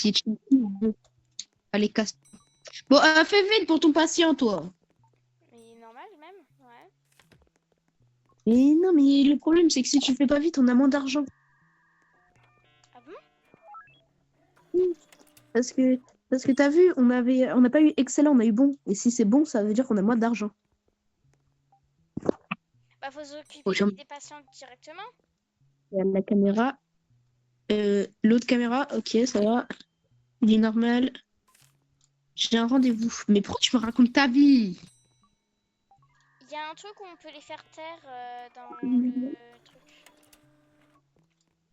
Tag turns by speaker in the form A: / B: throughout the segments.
A: Si tu... Allez, casse. Bon, fais vite pour ton patient, toi.
B: Mais normal même, ouais.
A: Et non, mais le problème, c'est que si tu fais pas vite, on a moins d'argent.
B: Ah bon?
A: Parce que t'as vu, on n'a pas eu excellent, on a eu bon. Et si c'est bon, ça veut dire qu'on a moins d'argent.
B: Bah faut
A: Oh,
B: s'occuper des patients directement.
A: la caméra. L'autre caméra, ok, ça va. Il est normal. J'ai un rendez-vous. Mais pourquoi tu me racontes ta vie?
B: Il y a un truc où on peut les faire taire dans le truc.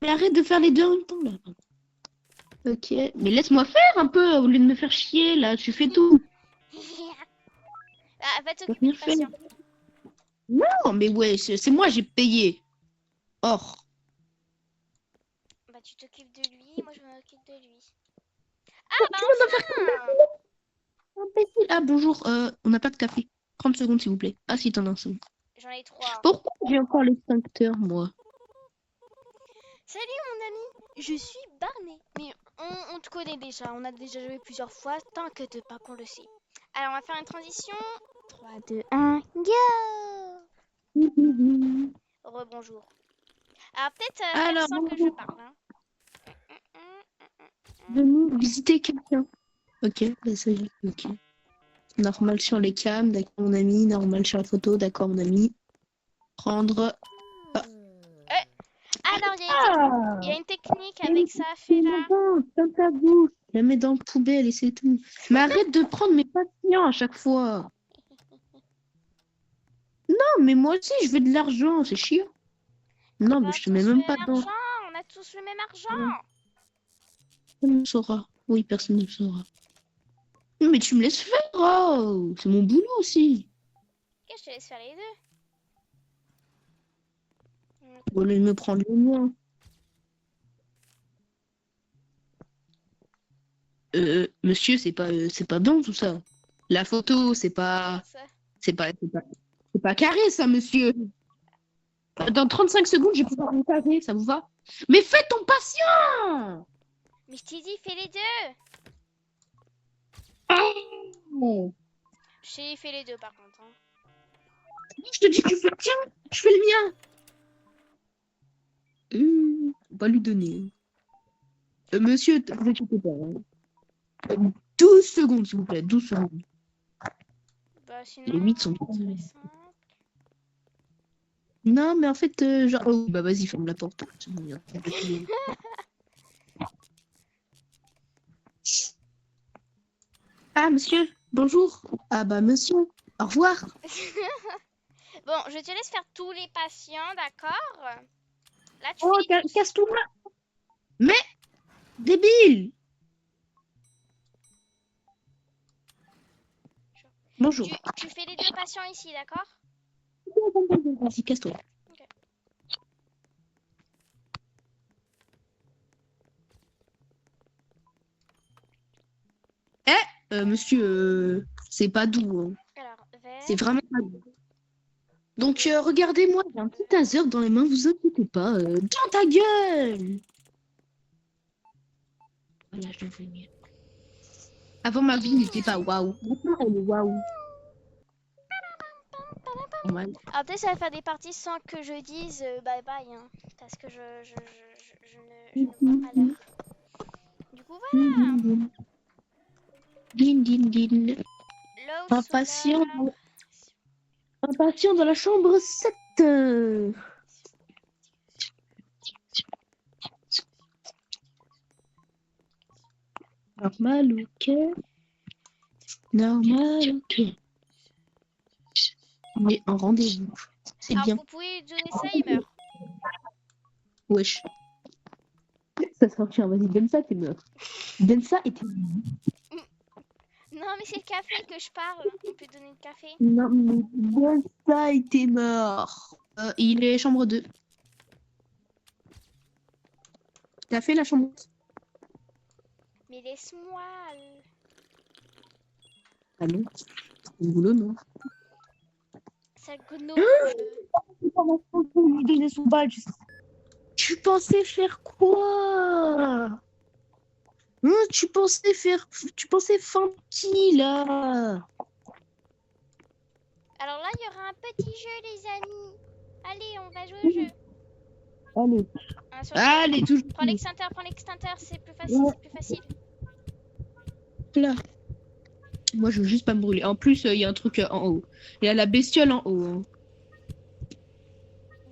A: Mais arrête de faire les deux en même temps, là. Ok, mais laisse-moi faire un peu, au lieu de me faire chier, là. Tu fais tout.
B: Ah, va
A: Je peux
B: t'occuper
A: rien
B: du
A: faire.
B: patient.
A: Non, mais ouais, c'est moi, j'ai payé. Or.
B: Bah tu t'occupes de lui, moi je m'occupe de lui. Ah bah
A: Tu vas me faire
B: enfin!
A: imbécile. Ah, bonjour, on n'a pas de café. 30 secondes, s'il vous plaît. Ah, si, t'en as un second.
B: J'en ai 3.
A: Pourquoi j'ai encore l'extincteur, moi?
B: Salut mon ami, je suis Barney. Mais on te connaît déjà, on a déjà joué plusieurs fois, t'inquiète pas qu'on le sait. Alors on va faire une transition. 3, 2, 1, go! Rebonjour. Alors peut-être faire
A: Alors,
B: sans que je
A: bonjour.
B: parle. Hein.
A: Venez visiter quelqu'un. Ok, bah, ça y est, ok. Normal sur les cams, d'accord, mon ami. Normal sur la photo, d'accord, mon ami. Prendre. Ah,
B: Alors
A: ah,
B: il y a une technique
A: mais
B: avec ça à
A: c'est
B: faire là.
A: bon, dans ta bouche. Je la mets dans la poubelle et c'est tout. Mais arrête de prendre mes patients à chaque fois. Non, mais moi aussi, je veux de l'argent, c'est chiant.
B: On n'a
A: Non, mais
B: pas
A: je te mets
B: tous le
A: même
B: même
A: pas dedans.
B: argent, on a tous le même argent.
A: Personne ne saura. Oui, personne ne saura. Mais tu me laisses faire, oh. C'est mon boulot aussi.
B: Ok, je te laisse faire les deux.
A: Au lieu de me prendre le mien. Monsieur, c'est pas bon tout ça. La photo,
B: Comment ça?
A: c'est pas, c'est pas carré ça, monsieur. Dans 35 secondes, je vais pouvoir vous carré, ça vous va? Mais fais ton patient!
B: Mais je t'ai dit, fais les deux.
A: Oh.
B: Je t'ai fait les deux par contre. Hein.
A: Je te dis que tu fais le tien, je fais le mien. On va lui donner. Monsieur, vous inquiétez pas. Hein. 12 secondes, s'il vous plaît, 12 secondes.
B: Bah
A: Les
B: sinon,
A: 8 sont...
B: très simple.
A: Non, mais en fait, genre... Oh, bah vas-y, ferme la porte. C'est bon, ah, monsieur, bonjour. Ah bah, monsieur, au revoir.
B: Bon, je te laisse faire tous les patients, d'accord? Là, tu
A: Oh,
B: finis tous.
A: casse-toi. Mais, débile. Bonjour.
B: Tu fais les deux patients ici, d'accord?
A: Vas-y, casse-toi.
B: Ok.
A: Monsieur, c'est pas doux. Hein.
B: Alors,
A: C'est
B: vert.
A: vraiment pas doux. Donc, regardez-moi, j'ai un petit taser dans les mains, vous inquiétez pas. Dans ta gueule! Voilà, je le fais mieux. Avant, ma vie n'était pas waouh. Maintenant, elle est waouh. Normal.
B: Alors peut-être ça va faire des parties sans que je dise bye bye, hein, parce que je ne vois pas l'heure. Du coup, voilà.
A: Din, din, din.
B: L'eau
A: Impatient,
B: solaire.
A: impatient dans la chambre 7. Normal, ok. Normal, ok. Mais en rendez-vous. C'est
B: Alors
A: bien.
B: vous pouvez donner ça, il meurt.
A: Wesh. Ça sera bien, vas-y, donne ça, t'es mort. Donne ça et t'es mort.
B: Non, mais c'est le café que je parle. On peut donner le café.
A: Non, mais donne ça et t'es mort. Il est chambre 2. T'as fait la chambre?
B: Mais laisse-moi.
A: Ah non, c'est mon boulot, non.
B: Sale gono.
A: Lui donner son badge. Tu pensais faire quoi? Tu pensais faire... Tu pensais funky, là.
B: Alors là, il y aura un petit jeu, les amis. Allez, on va jouer au jeu.
A: Allez.
B: Sur
A: Allez, toujours.
B: prends l'extincteur, c'est plus facile, c'est plus facile.
A: Là. Moi, je veux juste pas me brûler. En plus, il y a un truc en haut. Il y a la bestiole en haut. Hein.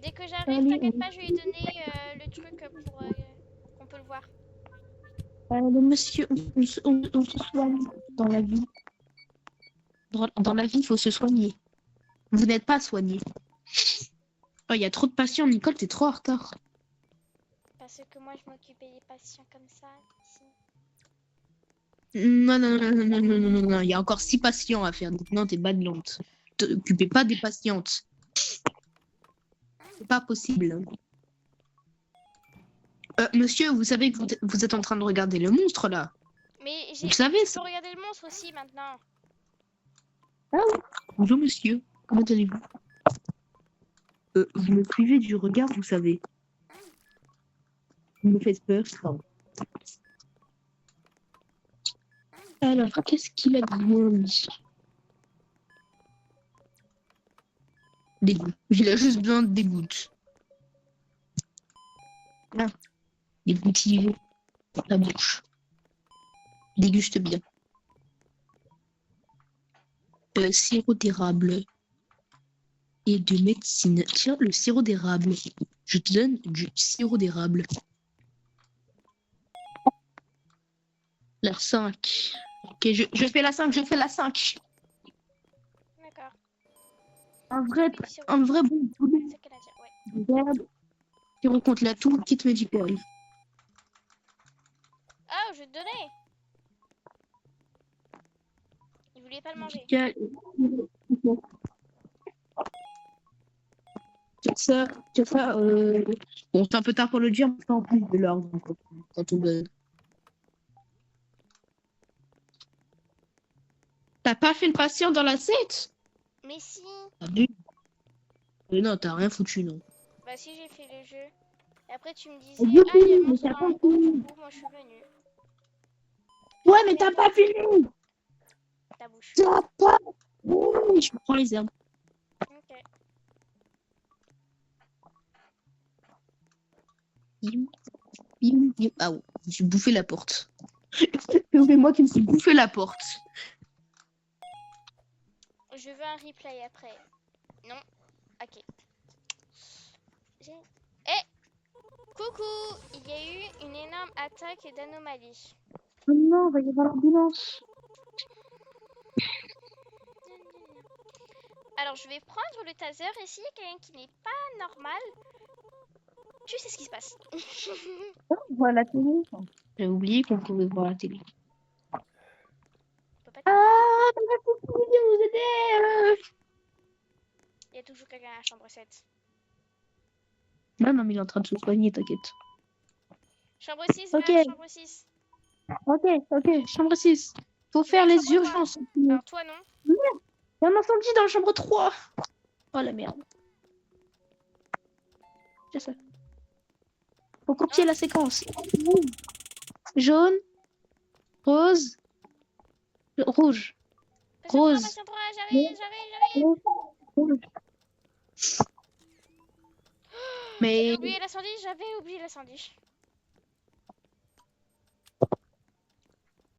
B: Dès que j'arrive, t'inquiète pas, je vais lui donner le truc pour qu'on peut le voir.
A: Monsieur, on se soigne dans la vie. Dans la vie, il faut se soigner. Vous n'êtes pas soigné. Oh, il y a trop de patients, Nicole, t'es trop en retard.
B: Parce que moi, je m'occupais des patients comme ça. Ici.
A: Non, non, non, non, non, non, non, non, il y a encore 6 patients à faire. Donc non, t'es bad lente. T'occupez pas des patientes. C'est pas possible. Monsieur, vous savez que vous êtes en train de regarder le monstre, là.
B: Mais
A: Vous le savez,
B: je
A: ça.
B: peux regarder le monstre aussi, maintenant.
A: Ah oui. Bonjour, monsieur. Comment allez-vous? Vous me suivez du regard, vous savez. Vous me faites peur. Alors, qu'est-ce qu'il a besoin, lui? Des gouttes. Il a juste besoin des gouttes. Ah, des gouttes dans la bouche. Déguste bien. Sirop d'érable et de médecine. Tiens, le sirop d'érable. Je te donne du sirop d'érable. La 5. Ok, je fais la 5, je fais la 5.
B: D'accord.
A: Un vrai bon poulet.
B: C'est ce qu'elle a dit, ouais.
A: Regarde. Sirop contre la toux, kit médical.
B: Oh, je vais te donner. Il voulait pas le manger.
A: Ça, bon, c'est un peu tard pour le dire, mais c'est en plus de l'ordre quand on donne. T'as pas fait le patient dans la 7?
B: Mais si.
A: T'as vu? Non, t'as rien foutu, non.
B: Bah si, j'ai fait le jeu. Et après, tu me disais, ah, il y a le monstre en haut, du coup, moi, je suis venue.
A: Ouais, mais t'as pas fini!
B: Ta bouche.
A: T'as pas... Oui, je prends les herbes.
B: Ok.
A: Ah ouais, je me suis bouffé la porte. C'est moi qui me suis bouffé la porte.
B: Je veux un replay après. Non. Ok. Coucou. Il y a eu une énorme attaque d'anomalie.
A: Oh non, va y avoir l'ambulance.
B: Alors, je vais prendre le taser et s'il y a quelqu'un qui n'est pas normal, tu sais ce qui se passe.
A: On voit la télé. J'ai oublié qu'on pouvait voir la télé. Ah, vous aider.
B: Il y a toujours quelqu'un à la chambre 7.
A: Non, non, mais il est en train de se soigner, t'inquiète.
B: Chambre 6,
A: Ok.
B: va, chambre 6.
A: Ok, chambre 6. Faut faire les urgences.
B: Alors toi, non?
A: Il y a un incendie dans la chambre 3. Oh la merde. C'est ça. Faut copier la séquence. Jaune, rose, rouge. Rose.
B: J'arrive.
A: Rouge. Mais
B: J'avais oublié l'incendie.